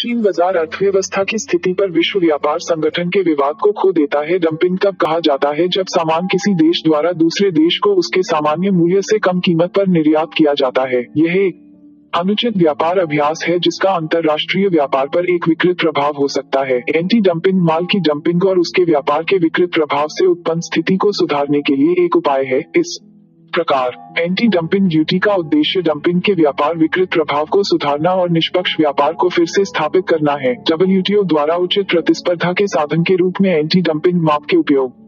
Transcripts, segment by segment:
चीन बाजार अर्थव्यवस्था की स्थिति पर विश्व व्यापार संगठन के विवाद को खो देता है। डंपिंग तब कहा जाता है जब सामान किसी देश द्वारा दूसरे देश को उसके सामान्य मूल्य से कम कीमत पर निर्यात किया जाता है। यह एक अनुचित व्यापार अभ्यास है जिसका अंतर्राष्ट्रीय व्यापार पर एक विकृत प्रभाव हो सकता है। एंटी डंपिंग माल की डंपिंग और उसके व्यापार के विकृत प्रभाव से उत्पन्न स्थिति को सुधारने के लिए एक उपाय है। इस प्रकार एंटी डंपिंग ड्यूटी का उद्देश्य डंपिंग के व्यापार विकृत प्रभाव को सुधारना और निष्पक्ष व्यापार को फिर से स्थापित करना है। WTO द्वारा उचित प्रतिस्पर्धा के साधन के रूप में एंटी डंपिंग माप के उपयोग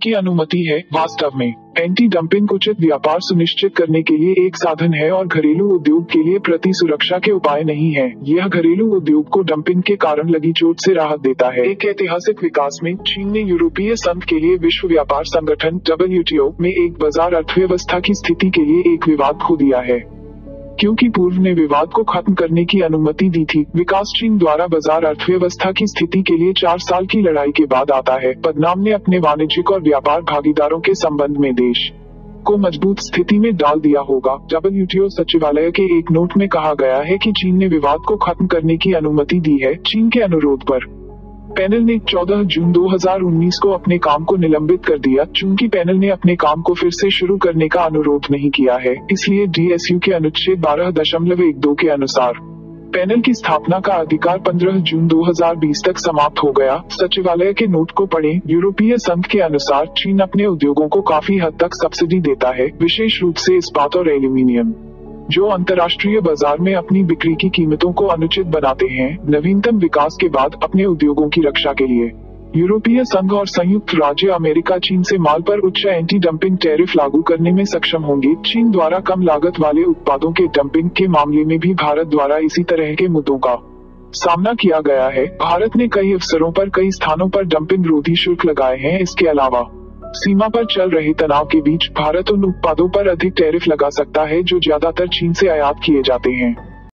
की अनुमति है। वास्तव में एंटी डंपिंग उचित व्यापार सुनिश्चित करने के लिए एक साधन है और घरेलू उद्योग के लिए प्रति सुरक्षा के उपाय नहीं है। यह घरेलू उद्योग को डंपिंग के कारण लगी चोट से राहत देता है। एक ऐतिहासिक विकास में चीन ने यूरोपीय संघ के लिए विश्व व्यापार संगठन WTO में एक बाजार अर्थव्यवस्था की स्थिति के लिए एक विवाद खो दिया है। क्योंकि पूर्व ने विवाद को खत्म करने की अनुमति दी थी, विकास चीन द्वारा बाजार अर्थव्यवस्था की स्थिति के लिए 4 साल की लड़ाई के बाद आता है। पदनाम ने अपने वाणिज्यिक और व्यापार भागीदारों के संबंध में देश को मजबूत स्थिति में डाल दिया होगा। WTO सचिवालय के एक नोट में कहा गया है कि चीन ने विवाद को खत्म करने की अनुमति दी है। चीन के अनुरोध पर पैनल ने 14 जून 2019 को अपने काम को निलंबित कर दिया। चूंकि पैनल ने अपने काम को फिर से शुरू करने का अनुरोध नहीं किया है, इसलिए DSU के अनुच्छेद 12.12 के अनुसार पैनल की स्थापना का अधिकार 15 जून 2020 तक समाप्त हो गया। सचिवालय के नोट को पढ़ें। यूरोपीय संघ के अनुसार चीन अपने उद्योगों को काफी हद तक सब्सिडी देता है, विशेष रूप से इस्पात और एल्यूमीनियम, जो अंतर्राष्ट्रीय बाजार में अपनी बिक्री की कीमतों को अनुचित बनाते हैं। नवीनतम विकास के बाद अपने उद्योगों की रक्षा के लिए यूरोपीय संघ और संयुक्त राज्य अमेरिका चीन से माल पर उच्च एंटी डंपिंग टैरिफ लागू करने में सक्षम होंगे। चीन द्वारा कम लागत वाले उत्पादों के डंपिंग के मामले में भी भारत द्वारा इसी तरह के मुद्दों का सामना किया गया है। भारत ने कई अवसरों पर कई स्थानों पर डंपिंग रोधी शुल्क लगाए हैं। इसके अलावा सीमा पर चल रहे तनाव के बीच भारत उन उत्पादों पर अधिक टैरिफ लगा सकता है जो ज्यादातर चीन से आयात किए जाते हैं।